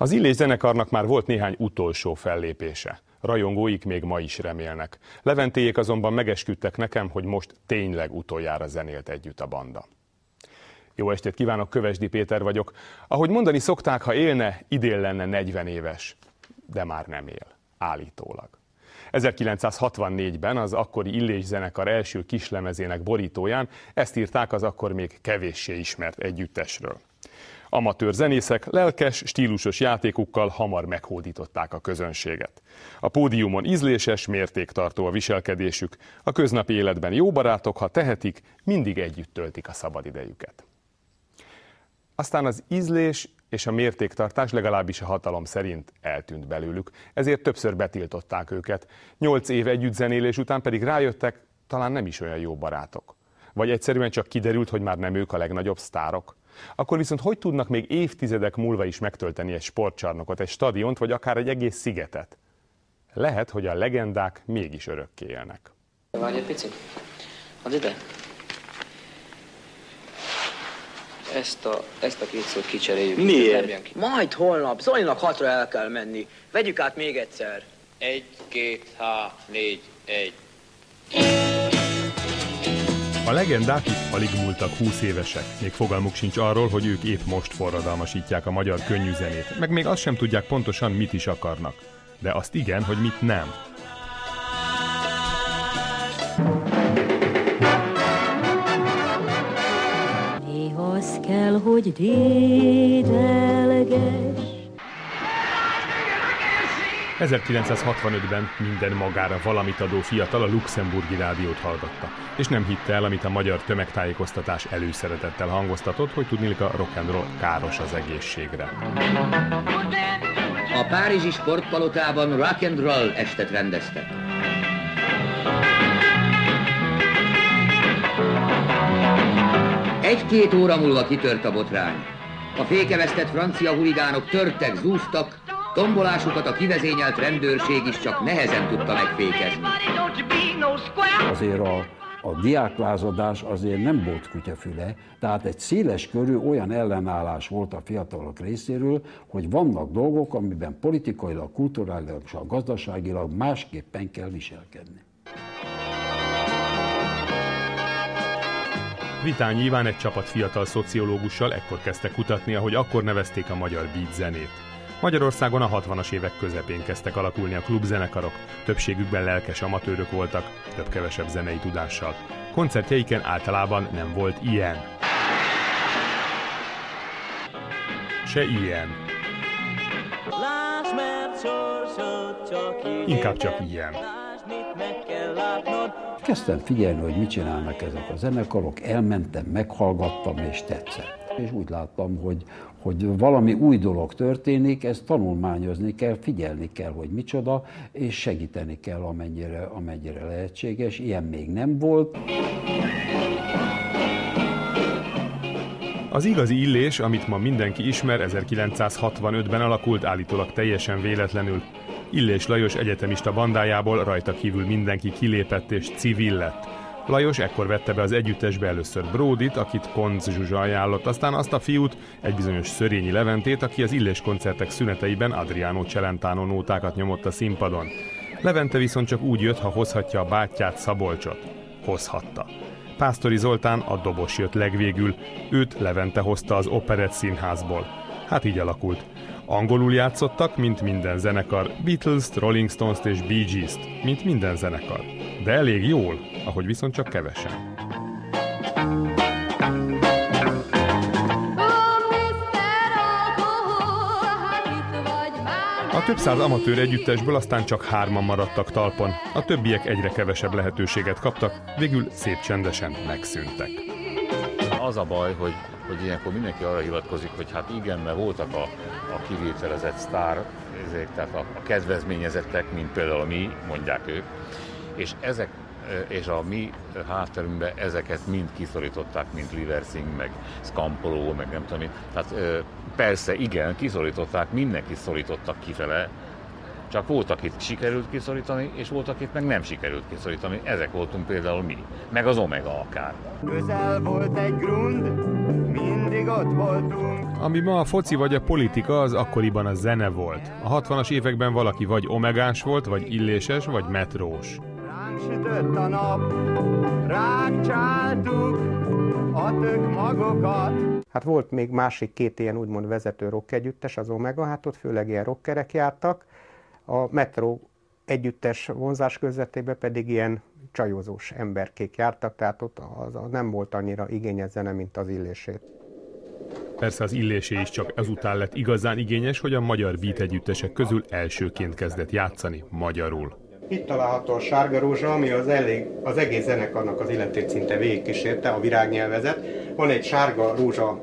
Az Illés zenekarnak már volt néhány utolsó fellépése. Rajongóik még ma is remélnek. Leventéjék azonban megesküdtek nekem, hogy most tényleg utoljára zenélt együtt a banda. Jó estét kívánok, Kövesdi Péter vagyok. Ahogy mondani szokták, ha élne, idén lenne 40 éves. De már nem él. Állítólag. 1964-ben az akkori Illés zenekar első kislemezének borítóján ezt írták az akkor még kevéssé ismert együttesről. Amatőr zenészek lelkes, stílusos játékukkal hamar meghódították a közönséget. A pódiumon ízléses, mértéktartó a viselkedésük, a köznapi életben jó barátok, ha tehetik, mindig együtt töltik a szabadidejüket. Aztán az ízlés és a mértéktartás legalábbis a hatalom szerint eltűnt belőlük, ezért többször betiltották őket. 8 év együttzenélés után pedig rájöttek, talán nem is olyan jó barátok. Vagy egyszerűen csak kiderült, hogy már nem ők a legnagyobb sztárok. Akkor viszont hogy tudnak még évtizedek múlva is megtölteni egy sportcsarnokot, egy stadiont, vagy akár egy egész szigetet? Lehet, hogy a legendák mégis örökké élnek. Várj egy picit. Add ide. Ezt a két szót kicseréljük. Miért? Majd holnap. Zolinak 6-ra el kell menni. Vegyük át még egyszer. 1, 2, 3, 4, 1. A legendák itt alig múltak 20 évesek. Még fogalmuk sincs arról, hogy ők épp most forradalmasítják a magyar könnyűzenét. Meg még azt sem tudják pontosan, mit is akarnak. De azt igen, hogy mit nem. Néhoz kell, hogy dédelges. 1965-ben minden magára valamit adó fiatal a luxemburgi rádiót hallgatta, és nem hitte el, amit a magyar tömegtájékoztatás előszeretettel hangoztatott, hogy tudniillik a rock'n'roll káros az egészségre. A párizsi sportpalotában rock'n'roll estet rendeztek. Egy-két óra múlva kitört a botrány. A fékevesztett francia huligánok törtek, zúztak, tombolásukat a kivezényelt rendőrség is csak nehezen tudta megfékezni. Azért a diáklázadás azért nem volt kutyafüle, tehát egy széles körű olyan ellenállás volt a fiatalok részéről, hogy vannak dolgok, amiben politikailag, kulturálilag és gazdaságilag másképpen kell viselkedni. Vitányi Iván egy csapat fiatal szociológussal ekkor kezdte kutatni, ahogy akkor nevezték a magyar beat zenét. Magyarországon a 60-as évek közepén kezdtek alakulni a klubzenekarok, többségükben lelkes amatőrök voltak, több-kevesebb zenei tudással. Koncertjeiken általában nem volt ilyen. Se ilyen. Inkább csak ilyen. Kezdtem figyelni, hogy mit csinálnak ezek a zenekarok, elmentem, meghallgattam és tetszett. És úgy láttam, hogy valami új dolog történik, ezt tanulmányozni kell, figyelni kell, hogy micsoda, és segíteni kell, amennyire lehetséges. Ilyen még nem volt. Az igazi Illés, amit ma mindenki ismer, 1965-ben alakult, állítólag teljesen véletlenül. Illés Lajos egyetemista bandájából rajta kívül mindenki kilépett és civil lett. Lajos ekkor vette be az együttesbe először Bródit, akit Koncz Zsuzsa ajánlott, aztán azt a fiút, egy bizonyos Szörényi Leventét, aki az Illés koncertek szüneteiben Adriano Celentano nótákat nyomott a színpadon. Levente viszont csak úgy jött, ha hozhatja a bátyját, Szabolcsot. Hozhatta. Pásztori Zoltán, a dobos jött legvégül, őt Levente hozta az Operett Színházból. Hát így alakult. Angolul játszottak, mint minden zenekar, Beatles-t, Rolling Stones-t és Bee Gees-t, mint minden zenekar. De elég jól, ahogy viszont csak kevesen. A több száz amatőr együttesből aztán csak 3-an maradtak talpon, a többiek egyre kevesebb lehetőséget kaptak, végül szép csendesen megszűntek. Az a baj, hogy ilyenkor mindenki arra hivatkozik, hogy hát igen, mert voltak a kivételezett sztár, tehát a kedvezményezettek, mint például mi, mondják ők, és a mi hátterünkben ezeket mind kiszorították, mint Liversing, meg Scampolo, meg nem tudom én. Tehát persze igen, kiszorították, mindenki szorítottak kifele, csak volt, akit sikerült kiszorítani, és volt, akit meg nem sikerült kiszorítani. Ezek voltunk például mi, meg az Omega akár. Közel volt egy grund, mindig mindig ott voltunk. Ami ma a foci vagy a politika, az akkoriban a zene volt. A 60-as években valaki vagy omegás volt, vagy illéses, vagy metrós. Ránk sütött a nap, ránk csáltuk a tök magokat. Hát volt még másik két ilyen úgymond vezető rock együttes, az Omega, hát ott főleg ilyen rockerek jártak. A Metro együttes vonzás közvetében pedig ilyen csajozós emberkék jártak, tehát ott az nem volt annyira igényes zene, mint az Illését. Persze az Illésé is csak ezután lett igazán igényes, hogy a magyar beat együttesek közül elsőként kezdett játszani magyarul. Itt található a Sárga Rózsa, ami az egész zenekarnak az életét szinte végigkísérte, a virágnyelvezet. Van egy Sárga Rózsa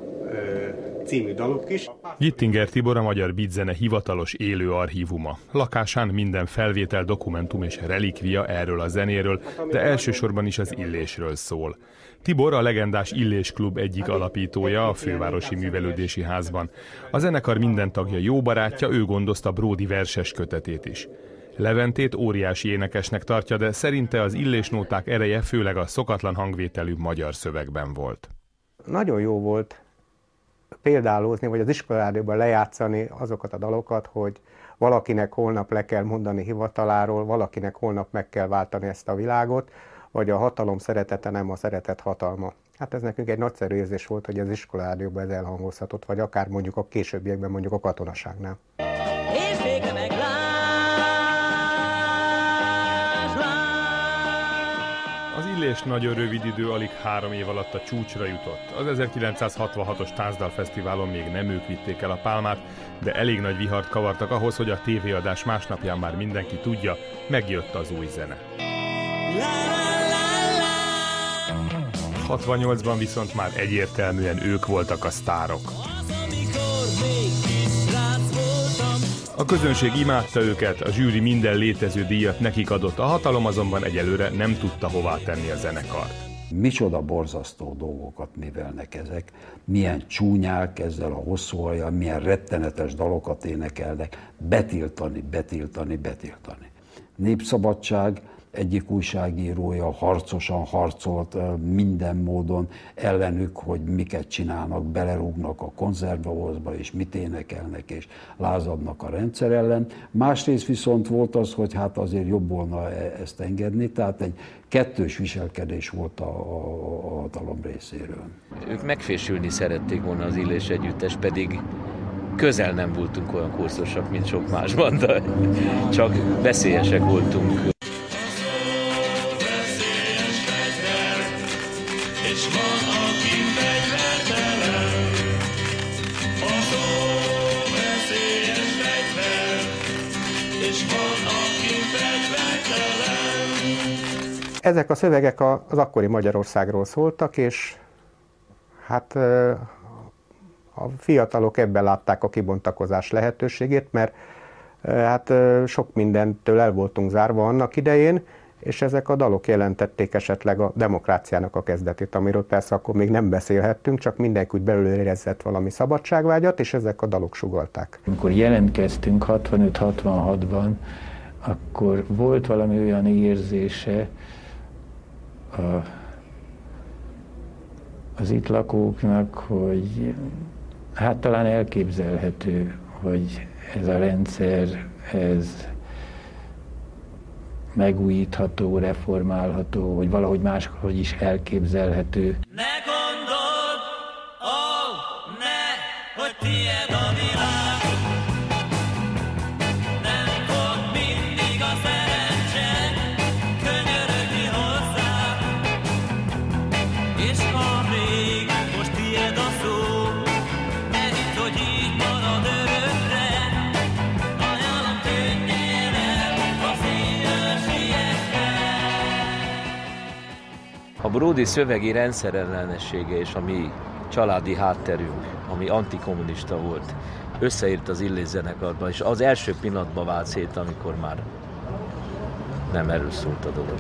című daluk is. Gittinger Tibor a magyar beatzene hivatalos élő archívuma. Lakásán minden felvétel, dokumentum és relikvia erről a zenéről, de elsősorban is az Illésről szól. Tibor a legendás Illés Klub egyik alapítója a Fővárosi Művelődési Házban. A zenekar minden tagja jó barátja, ő gondozta Bródi verses kötetét is. Leventét óriási énekesnek tartja, de szerinte az illésnóták ereje főleg a szokatlan hangvételű magyar szövegben volt. Nagyon jó volt példálózni, vagy az iskolarádióban lejátszani azokat a dalokat, hogy valakinek holnap le kell mondani hivataláról, valakinek holnap meg kell váltani ezt a világot, vagy a hatalom szeretete nem a szeretet hatalma. Hát ez nekünk egy nagyszerű érzés volt, hogy az iskolarádióban ez elhangozhatott, vagy akár mondjuk a későbbiekben mondjuk a katonaságnál. És végre Az Illés nagyon rövid idő, alig 3 év alatt a csúcsra jutott. Az 1966-os Tánzdalfesztiválon még nem ők vitték el a pálmát, de elég nagy vihart kavartak ahhoz, hogy a tévéadás másnapján már mindenki tudja, megjött az új zene. 68-ban viszont már egyértelműen ők voltak a sztárok. A közönség imádta őket, a zsűri minden létező díjat nekik adott, a hatalom azonban egyelőre nem tudta hová tenni a zenekart. Micsoda borzasztó dolgokat művelnek ezek, milyen csúnyák ezzel a hosszú hajjal, milyen rettenetes dalokat énekelnek, betiltani. Népszabadság egyik újságírója harcosan harcolt minden módon ellenük, hogy miket csinálnak, belerúgnak a konzervdobozba, és mit énekelnek, és lázadnak a rendszer ellen. Másrészt viszont volt az, hogy hát azért jobb volna ezt engedni, tehát egy kettős viselkedés volt a hatalom részéről. Ők megfésülni szerették volna az Illés együttes, pedig közel nem voltunk olyan kurszosak, mint sok másban, de csak veszélyesek voltunk. Ezek a szövegek az akkori Magyarországról szóltak, és hát a fiatalok ebben látták a kibontakozás lehetőségét, mert hát sok mindentől el voltunk zárva annak idején, és ezek a dalok jelentették esetleg a demokráciának a kezdetét, amiről persze akkor még nem beszélhettünk, csak mindenki úgy belül érezett valami szabadságvágyat, és ezek a dalok sugallták. Amikor jelentkeztünk 65-66-ban, akkor volt valami olyan érzése az itt lakóknak, hogy hát talán elképzelhető, hogy ez a rendszer, ez megújítható, reformálható, hogy valahogy máshogy is elképzelhető. Ne gondold, hogy tiéd a világ. Nem fog mindig a szerencse könyörögni hozzá. És ha még most tiéd a szó, ne hidd, hogy így marad örökre. Ajánlom, tűnjél el a szívről sietve. A Bródi szövegi rendszerellenessége és a mi családi hátterünk, ami antikommunista volt, összeért az Illés zenekarban, és az első pillanatban vált szét, amikor már nem erről szólt a dolog.